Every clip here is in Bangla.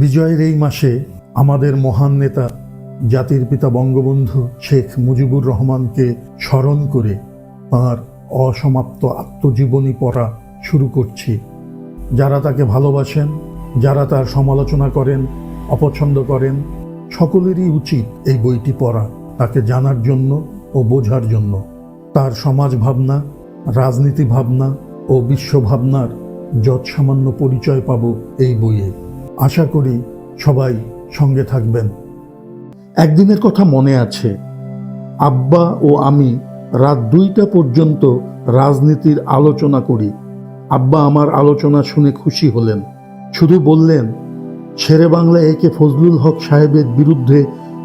বিজয়ের এই মাসে আমাদের মহান নেতা জাতির পিতা বঙ্গবন্ধু শেখ মুজিবুর রহমানকে স্মরণ করে তাঁর অসমাপ্ত আত্মজীবনী পড়া শুরু করছি। যারা তাকে ভালোবাসেন, যারা তার সমালোচনা করেন, অপছন্দ করেন, সকলেরই উচিত এই বইটি পড়া, তাকে জানার জন্য ও বোঝার জন্য। তার সমাজ ভাবনা, রাজনীতি ভাবনা ও বিশ্ব ভাবনার যৎসামান্য পরিচয় পাব এই বইয়ে। আশা করি সবাই সঙ্গে থাকবেন। একদিনের কথা মনে আছে, আব্বা ও আমি রাত 2টা পর্যন্ত রাজনীতির আলোচনা করি। আব্বা আমার আলোচনা শুনে খুশি হলেন, শুধু বললেন শেরে বাংলা একে ফজলুল হক সাহেবের বিরুদ্ধে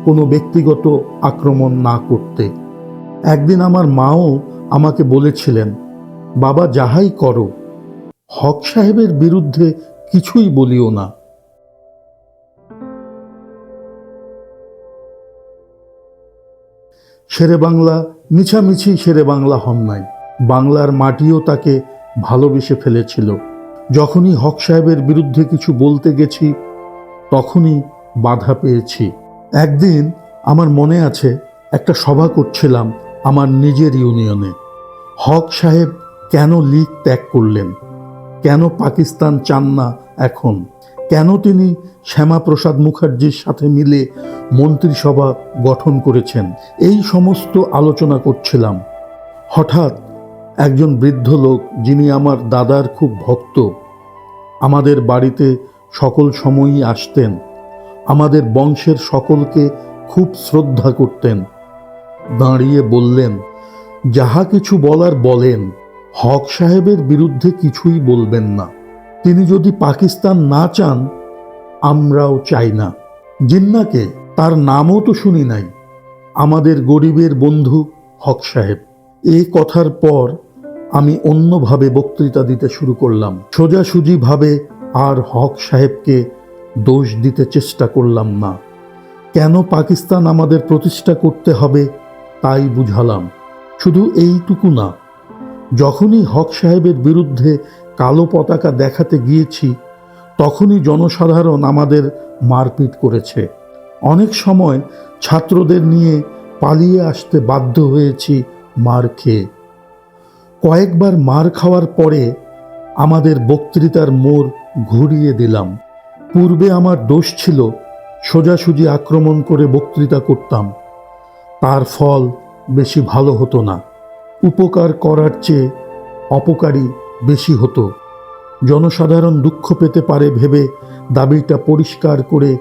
কোনো ব্যক্তিগত আক্রমণ না করতে। একদিন আমার মাও আমাকে বলেছিলেন, বাবা যাহাই করো, হক সাহেবের বিরুদ্ধে কিছুই বলিও না। শেরে বাংলা মিছামিছি শেরে বাংলা হন নাই, বাংলার মাটিও তাকে ভালোবেসে ফেলেছিল। যখনই হক সাহেবের বিরুদ্ধে কিছু বলতে গেছি তখনই বাধা পেয়েছি। একদিন আমার মনে আছে, একটা সভা করছিলাম আমার নিজের ইউনিয়নে। হক সাহেব কেন লীগ ত্যাগ করলেন, কেন পাকিস্তান চান না এখন, কেন তিনি শ্যামাপ্রসাদ মুখার্জির সাথে মিলে মন্ত্রিসভা গঠন করেছেন, এই সমস্ত আলোচনা করছিলাম। হঠাৎ একজন বৃদ্ধ লোক, যিনি আমার দাদার খুব ভক্ত, আমাদের বাড়িতে সকল সময়ই আসতেন, আমাদের বংশের সকলকে খুব শ্রদ্ধা করতেন, দাঁড়িয়ে বললেন, যাহা কিছু বলার বলেন, হক সাহেবের বিরুদ্ধে কিছুই বলবেন না। তিনি যদি পাকিস্তান না চান, আমরাও চাই না। জিন্নাকে, তার নামও তো শুনি নাই, আমাদের গরিবের বন্ধু হক সাহেব। এই কথার পর আমি অন্যভাবে বক্তৃতা দিতে শুরু করলাম। সোজাসুজিভাবে আর হক সাহেবকে দোষ দিতে চেষ্টা করলাম না। কেন পাকিস্তান আমাদের প্রতিষ্ঠা করতে হবে তাই বুঝালাম। শুধু এইটুকু না, যখনই হক সাহেবের বিরুদ্ধে কালো পতাকা দেখাতে গিয়েছি তখনই জনসাধারণ আমাদের মারপিট করেছে। অনেক সময় ছাত্রদের নিয়ে পালিয়ে আসতে বাধ্য হয়েছি মার খেয়ে। কয়েকবার মার খাওয়ার পরে আমাদের বক্তৃতার মোড় ঘুরিয়ে দিলাম। পূর্বে আমার দোষ ছিল, সোজাসুজি আক্রমণ করে বক্তৃতা করতাম, তার ফল বেশি ভালো হতো না। উপকার করার চেয়ে অপকারী বেশি হতো। জনসাধারণ দুঃখ পেতে পারে ভেবে দাবিটা পরিষ্কার করে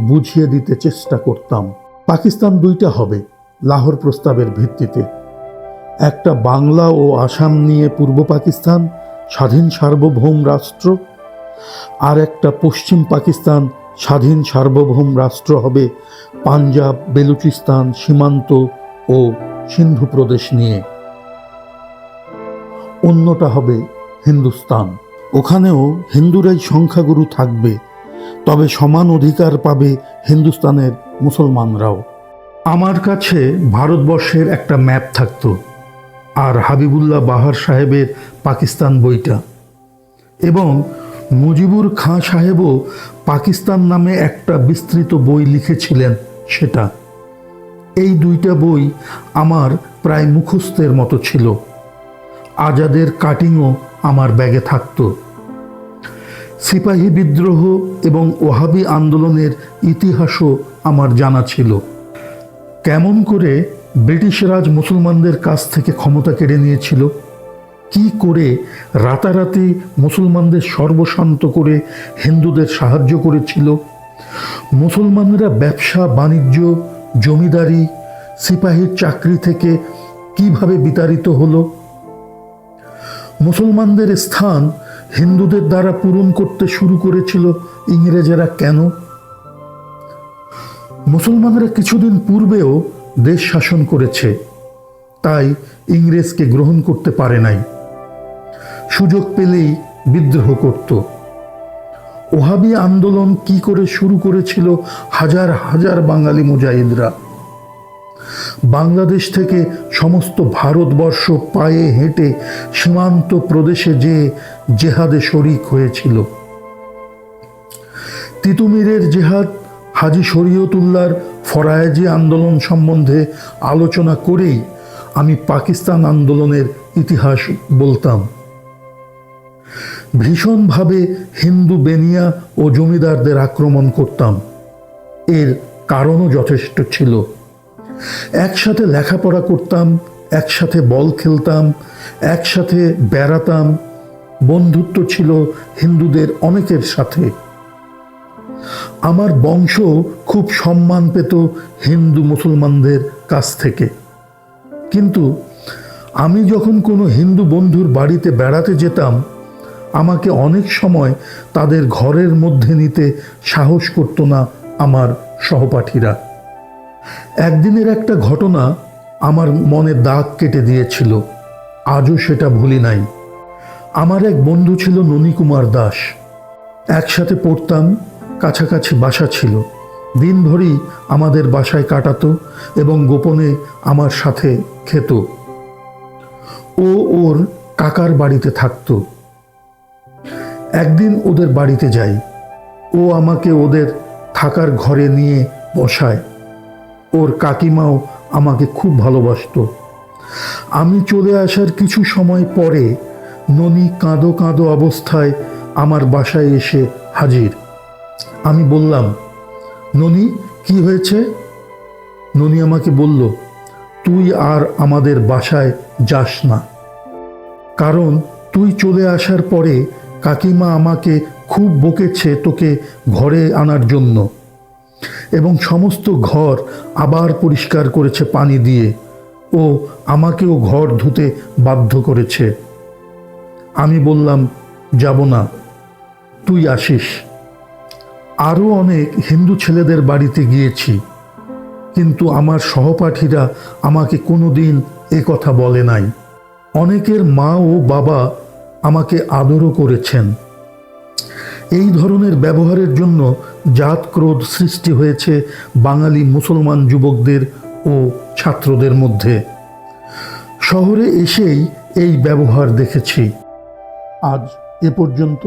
বুঝিয়ে দিতে চেষ্টা করতাম। পাকিস্তান 2টা হবে লাহোর প্রস্তাবের ভিত্তিতে, একটা বাংলা ও আসাম নিয়ে পূর্ব পাকিস্তান স্বাধীন সার্বভৌম রাষ্ট্র, আর একটা পশ্চিম পাকিস্তান স্বাধীন সার্বভৌম রাষ্ট্র হবে পাঞ্জাব, বেলুচিস্তান সীমান্ত ও সিন্ধু প্রদেশ নিয়ে। অন্যটা হবে হিন্দুস্তান, ওখানেও হিন্দুরাই সংখ্যাগুরু থাকবে, তবে সমান অধিকার পাবে হিন্দুস্তানের মুসলমানরাও। আমার কাছে ভারতবর্ষের একটা ম্যাপ থাকতো, আর হাবিবুল্লাহ বাহার সাহেবের পাকিস্তান বইটা, এবং মুজিবুর খাঁ সাহেবও পাকিস্তান নামে একটা বিস্তৃত বই লিখেছিলেন সেটা। এই 2টা বই আমার প্রায় মুখস্থের মতো ছিল। আজাদের কাটিংও আমার ব্যাগে থাকতো। সিপাহী বিদ্রোহ এবং ওহাবি আন্দোলনের ইতিহাসও আমার জানা ছিল। কেমন করে ব্রিটিশ রাজ মুসলমানদের কাছ থেকে ক্ষমতা কেড়ে নিয়েছিল, কি করে রাতারাতি মুসলমানদের সর্বশান্ত করে হিন্দুদের সাহায্য করেছিল, মুসলমানরা ব্যবসা বাণিজ্য, জমিদারি, সিপাহীর চাকরি থেকে কিভাবে বিতাড়িত হলো, মুসলমানদের স্থান হিন্দুদের দ্বারা পূরণ করতে শুরু করেছিল ইংরেজেরা কেন, মুসলমানরা কিছুদিন পূর্বেও দেশ শাসন করেছে, তাই ইংরেজকে গ্রহণ করতে পারে নাই। সুযোগ পেলেই বিদ্রোহ করত। ওহাবি আন্দোলন কি করে শুরু করেছিল হাজার হাজার বাঙালি মুজাহিদরা। বাংলাদেশ থেকে সমস্ত ভারতবর্ষ পায়ে হেঁটে সীমান্ত প্রদেশে যে জেহাদে শরিক হয়েছিল। তিতুমিরের জেহাদ, হাজী শরীয়তুল্লাহর ফরায়েজি আন্দোলন সম্বন্ধে আলোচনা করেই আমি পাকিস্তান আন্দোলনের ইতিহাস বলতাম। ভীষণভাবে হিন্দু বেনিয়া ও জমিদারদের আক্রমণ করতাম। এর কারণও যথেষ্ট ছিল। একসাথে লেখাপড়া করতাম, একসাথে বল খেলতাম, একসাথে বেড়াতাম। বন্ধুত্ব ছিল হিন্দুদের অনেকের সাথে। আমার বংশ খুব সম্মান পেত হিন্দু মুসলমানদের কাছ থেকে। কিন্তু আমি যখন কোনো হিন্দু বন্ধুর বাড়িতে বেড়াতে যেতাম, আমাকে অনেক সময় তাদের ঘরের মধ্যে নিতে সাহস করত না আমার সহপাঠীরা। একদিনের একটা ঘটনা আমার মনে দাগ কেটে দিয়েছিল, আজও সেটা ভুলি নাই। আমার এক বন্ধু ছিল ননীকুমার দাস। একসাথে পড়তাম, কাছাকাছি বাসা ছিল। দিনভরই আমাদের বাসায় কাটাতো এবং গোপনে আমার সাথে খেত। ও ওর কাকার বাড়িতে থাকতো। একদিন ওদের বাড়িতে যাই। ও আমাকে ওদের থাকার ঘরে নিয়ে বসায়। ওর কাকিমাও আমাকে খুব ভালোবাসতো। আমি চলে আসার কিছু সময় পরে ননী কাঁদো কাঁদো অবস্থায় আমার বাসায় এসে হাজির। আমি বললাম, ননী, কি হয়েছে? ননী আমাকে বলল, তুই আর আমাদের বাসায় যাস না, কারণ তুই চলে আসার পরে কাকিমা আমাকে খুব বকেছে তোকে ঘরে আনার জন্য, এবং সমস্ত ঘর আবার পরিষ্কার করেছে পানি দিয়ে। ও আমাকেও ঘর ধুতে বাধ্য করেছে। আমি বললাম, যাব না, তুই আসিস। আরও অনেক হিন্দু ছেলেদের বাড়িতে গিয়েছি, কিন্তু আমার সহপাঠীরা আমাকে কোনোদিন এ কথা বলে নাই। অনেকের মা ও বাবা আমাকে আদরও করেছেন। এই ধরনের ব্যবহারের জন্য জাত ক্রোধ সৃষ্টি হয়েছে বাঙালি মুসলমান যুবকদের ও ছাত্রদের মধ্যে। শহরে এসেই এই ব্যবহার দেখেছি। আজ এ পর্যন্ত।